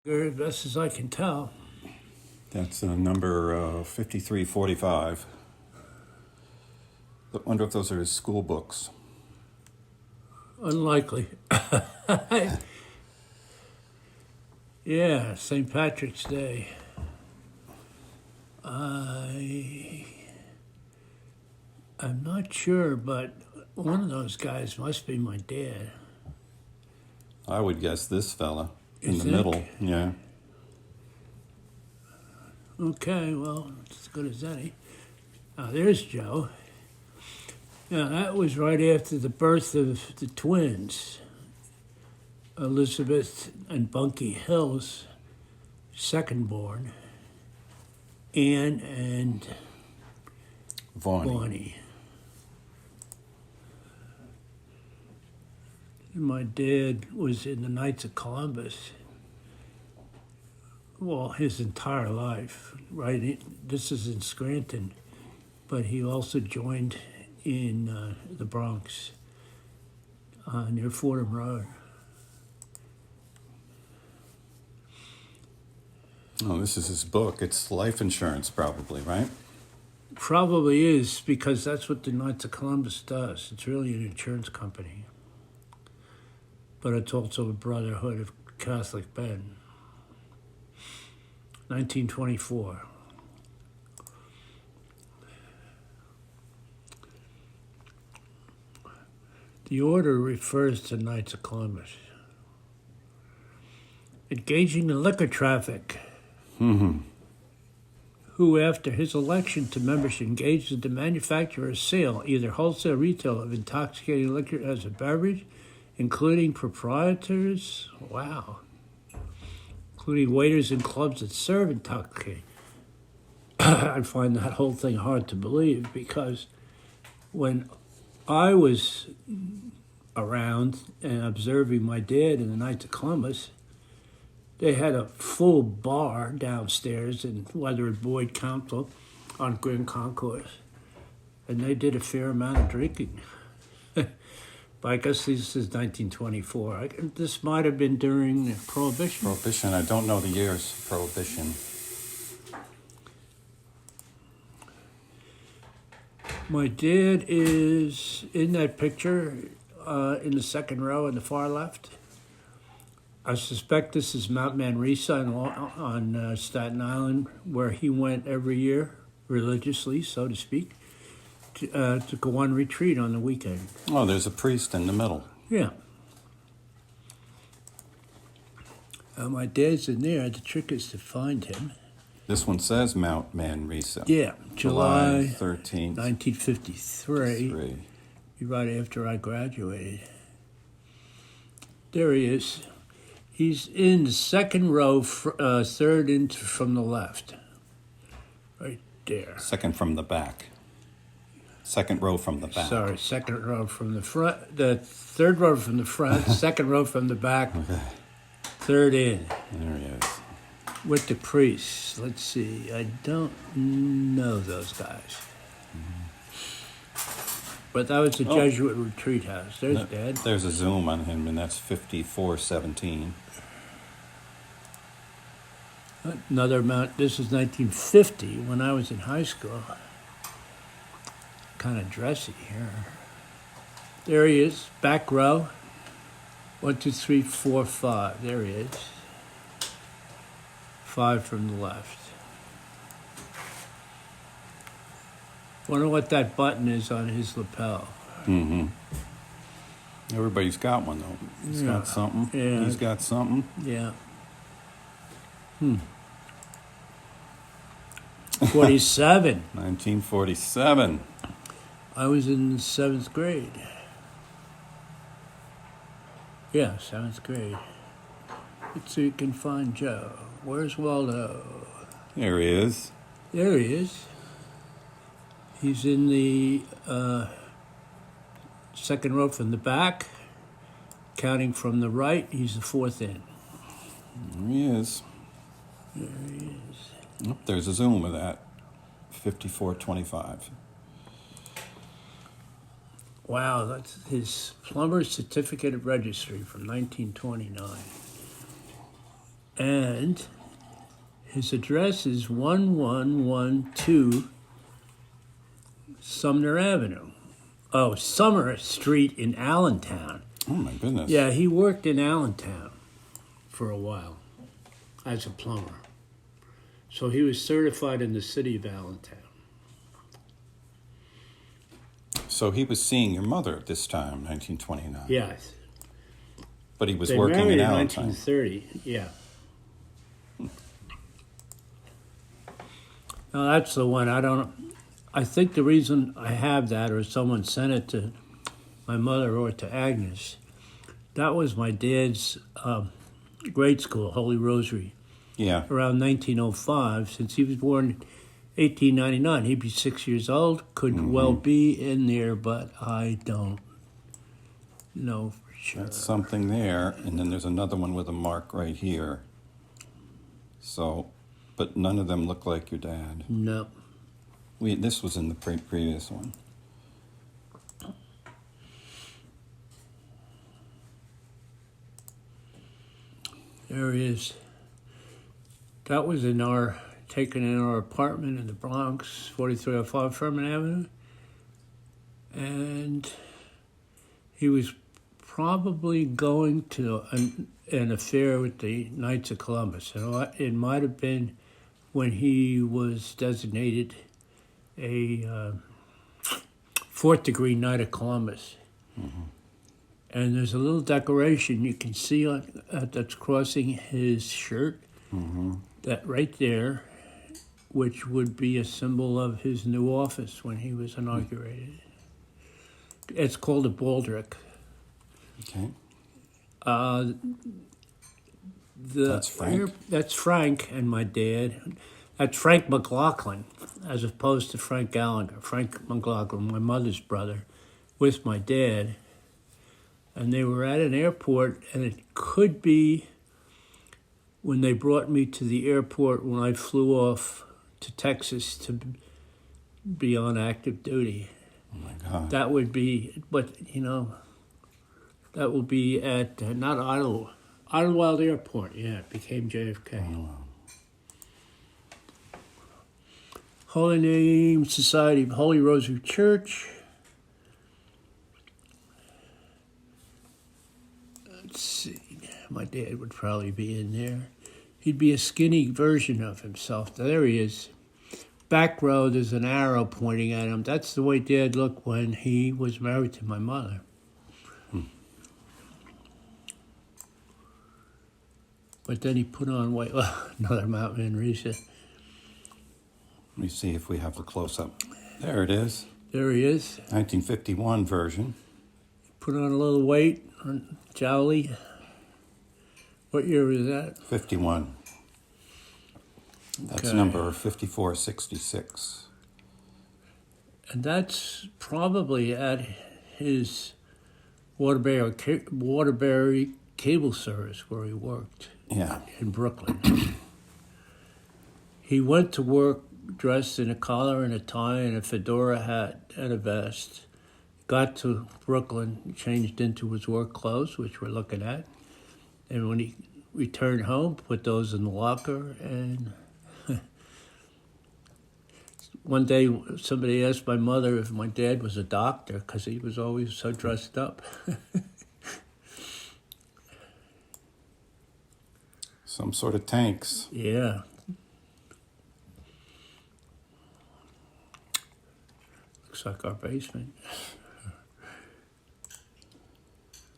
As best as I can tell. That's number 5345. I wonder if those are his school books. Unlikely. Yeah, St. Patrick's Day. I'm not sure, but one of those guys must be my dad. I would guess this fella in You the think? middle. Yeah. Okay, well, it's as good as any. Now, there's Joe. Now, that was right after the birth of the twins, Elizabeth and Bunky Hill's second born, Anne and Vaughn. My dad was in the Knights of Columbus, well, his entire life, right? This is in Scranton, but he also joined in the Bronx near Fordham Road. Oh, this is his book. It's life insurance, probably, right? Probably is, because that's what the Knights of Columbus does. It's really an insurance company. But it's also a brotherhood of Catholic men. 1924. The order refers to Knights of Columbus. Engaging in liquor traffic. Who, after his election to membership, engaged in the manufacture or sale, either wholesale or retail, of intoxicating liquor as a beverage, including proprietors, including waiters in clubs that serve intoxicating. I find that whole thing hard to believe, because when I was around and observing my dad in the Knights of Columbus, they had a full bar downstairs in Leatherwood Boyd Council on Grand Concourse, and they did a fair amount of drinking. But I guess this is 1924. This might have been during Prohibition. Prohibition. I don't know the years of Prohibition. My dad is in that picture in the second row in the far left. I suspect this is Mount Manresa on Staten Island, where he went every year, religiously, so to speak, to go on retreat on the weekend. Oh, there's a priest in the middle. Yeah. My dad's in there. The trick is to find him. This one says Mount Manresa. Yeah, July 13th, 1953. Right after I graduated. There he is. He's in the second row, third in from the left. Right there. Second from the back. Second row from the back. Sorry, second row from the front. The third row from the front, second row from the back, Okay. third in. There he is. With the priests. Let's see. I don't know those guys. But that was the Jesuit retreat house. There's Dad. There's a zoom on him, and that's 5417. Another amount. This is 1950 when I was in high school. Kind of dressy here. There he is, back row. 1, 2, 3, 4, 5. There he is. 5 from the left. Wonder what that button is on his lapel. Everybody's got one, though. He's got something. Yeah. He's got something. Yeah. 47. 1947. I was in 7th grade. Yeah, 7th grade. Let's see if we can find Joe. Where's Waldo? There he is. There he is. He's in the second row from the back. Counting from the right, he's the fourth in. There he is. There he is. Oh, there's a zoom of that. 5425. Wow, that's his plumber's certificate of registry from 1929. And his address is 1112 Sumner Avenue. Oh, Summer Street in Allentown. Oh, my goodness. Yeah, he worked in Allentown for a while as a plumber. So he was certified in the city of Allentown. So he was seeing your mother at this time, 1929. Yes. But he was They working married in in Allentown. 1930, yeah. Now that's the one I think the reason I have that, or someone sent it to my mother or to Agnes, that was my dad's grade school, Holy Rosary, Yeah. around 1905. Since he was born in 1899, he'd be 6 years old. Could well be in there, but I don't know for sure. That's something there. And then there's another one with a mark right here. So, but none of them look like your dad. No. This was in the previous one. There he is. That was taken in our apartment in the Bronx, 4305 Furman Avenue. And he was probably going to an affair with the Knights of Columbus. And it might have been when he was designated a fourth degree Knight of Columbus. Mm-hmm. And there's a little decoration you can see that's crossing his shirt, that right there, which would be a symbol of his new office when he was inaugurated. It's called a baldric. Okay. That's Frank? That's Frank and my dad. That's Frank McLaughlin, as opposed to Frank Gallagher. Frank McLaughlin, my mother's brother, with my dad. And they were at an airport, and it could be when they brought me to the airport when I flew off to Texas to be on active duty. Oh, my God. That would be, but, that will be at, not Idlewild Airport. Yeah, it became JFK. Oh, wow. Holy Name Society of Holy Rosary Church. Let's see. My dad would probably be in there. He'd be a skinny version of himself. There he is. Back row, there's an arrow pointing at him. That's the way Dad looked when he was married to my mother. But then he put on weight. Another Mountain Man reset. Let me see if we have the close-up. There it is. There he is. 1951 version. Put on a little weight on Jowly. What year was that? 51. That's Okay. number 5466. And that's probably at his Waterbury cable service where he worked. Yeah. In Brooklyn. He went to work dressed in a collar and a tie and a fedora hat and a vest. Got to Brooklyn, changed into his work clothes, which we're looking at. And when he returned home, put those in the locker. And one day somebody asked my mother if my dad was a doctor because he was always so dressed up. Some sort of tanks. Yeah. Looks like our basement.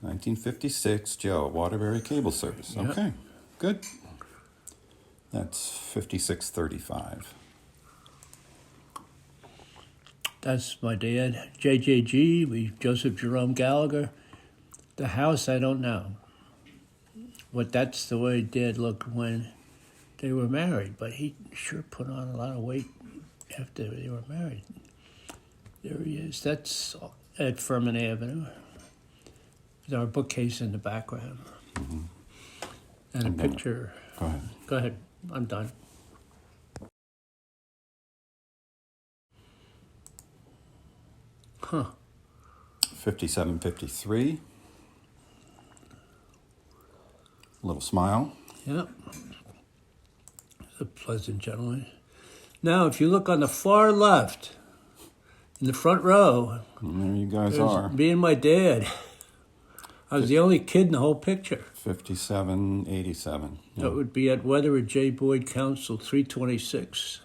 1956, Joe, Waterbury Cable Service. Yep. Okay, good. That's 5635. That's my dad, JJG, Joseph Jerome Gallagher. The house, I don't know. But that's the way Dad looked when they were married. But he sure put on a lot of weight after they were married. There he is. That's at Furman Avenue. With our bookcase in the background. Mm-hmm. And a picture. Go ahead. Go ahead. I'm done. Huh. 5753. Little smile. Yep. a pleasant gentleman. Now, if you look on the far left, in the front row, There you guys there's are. me and my dad. I was the only kid in the whole picture. 57, 87. Yeah. That would be at Weatherford J. Boyd Council 326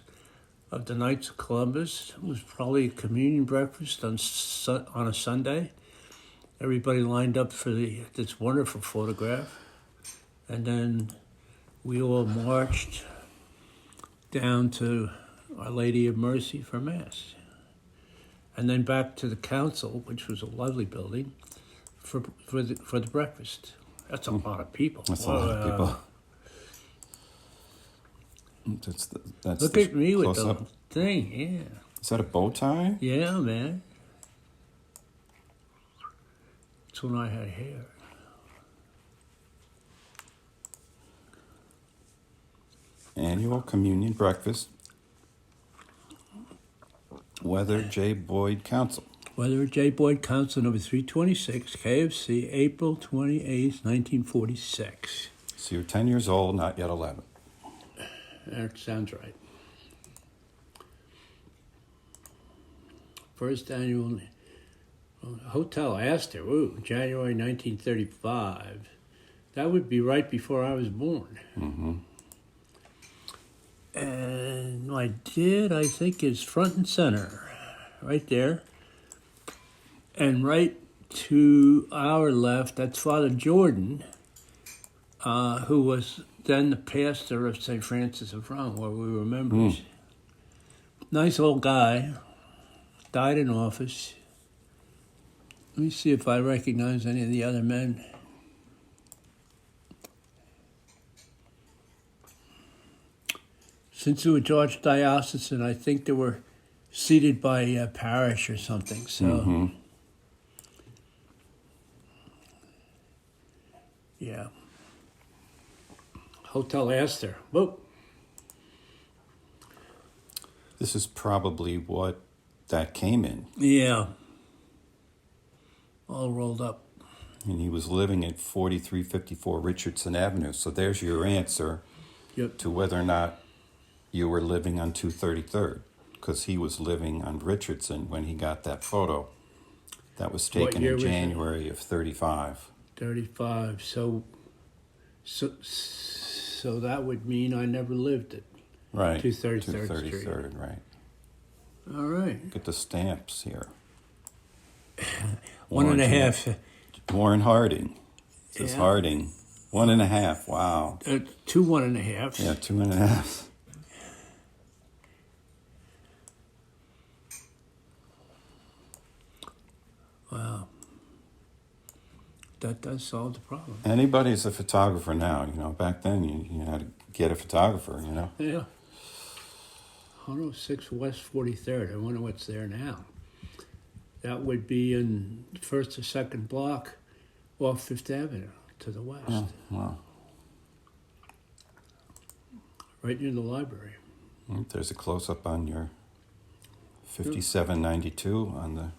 of the Knights of Columbus. It was probably a communion breakfast on a Sunday. Everybody lined up for this wonderful photograph. And then we all marched down to Our Lady of Mercy for Mass. And then back to the council, which was a lovely building, for the breakfast. That's a lot of people. That's a lot of people. That's Look the at me with the close-up. thing, yeah. Is that a bow tie? Yeah, man. It's when I had hair. Annual communion breakfast. Weather J. Boyd Council. Weatherford J. Boyd Council number 326, KFC, April 28th, 1946. So you're 10 years old, not yet 11. That sounds right. First annual Hotel Astor, January 1935. That would be right before I was born. Mm-hmm. And my dad, I think, is front and center, right there. And right to our left, that's Father Jordan, who was then the pastor of St. Francis of Rome, where we were members. Nice old guy, died in office. Let me see if I recognize any of the other men. Since it was Archdiocesan, I think they were seated by parish or something. So, yeah. Hotel Astor. Whoa. This is probably what that came in. Yeah. All rolled up. And he was living at 4354 Richardson Avenue. So there's your answer to whether or not you were living on 233rd, because he was living on Richardson when he got that photo. That was taken in January of 35. 35. So that would mean I never lived at Right. 233rd Street. Right. All right. Look at the stamps here. One and a half. Warren Harding. It says Yeah. Harding. 1.5. Wow. 2 1.5s. Yeah, 2.5. Wow. That does solve the problem. Anybody's a photographer now. Back then you had to get a photographer, Yeah. 106 West 43rd. I wonder what's there now. That would be in first or second block off Fifth Avenue to the west. Oh, wow. Right near the library. There's a close-up on your 5792 on the...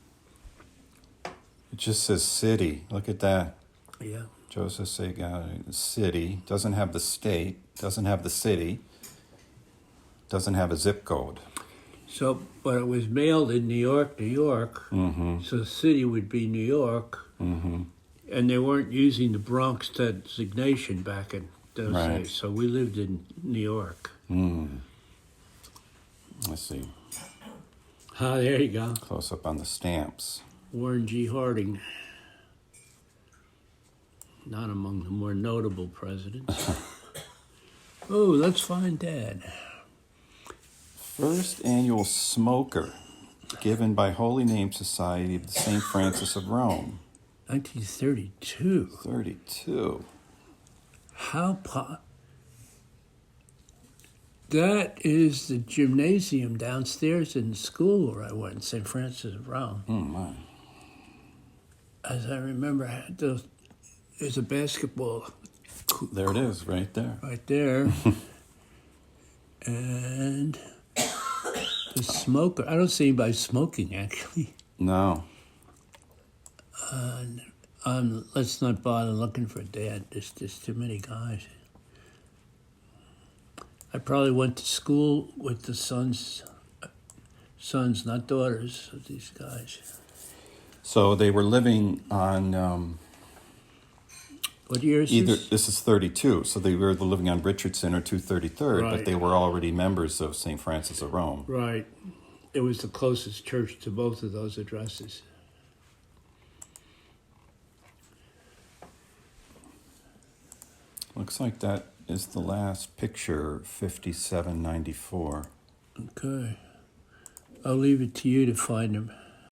It just says city. Look at that. Yeah. Joseph Segal, city. Doesn't have the state. Doesn't have the city. Doesn't have a zip code. So, but it was mailed in New York, New York. Mm-hmm. So the city would be New York. Mm-hmm. And they weren't using the Bronx designation back in those Right. days. So we lived in New York. Let's see. Ah, there you go. Close up on the stamps. Warren G. Harding. Not among the more notable presidents. Oh, let's find Dad. First annual smoker given by Holy Name Society of the St. Francis of Rome. 1932. 32. That is the gymnasium downstairs in the school where I went, St. Francis of Rome. Oh, my. As I remember, there's a basketball There it is, right there. right there. And the smoker. I don't see anybody smoking, actually. No. Let's not bother looking for Dad. There's too many guys. I probably went to school with the sons, not daughters, of these guys. So they were living on What year is either, this? this is 32, so they were living on Richardson or 233rd, Right. but they were already members of St. Francis of Rome. Right. It was the closest church to both of those addresses. Looks like that is the last picture, 5794. Okay. I'll leave it to you to find them.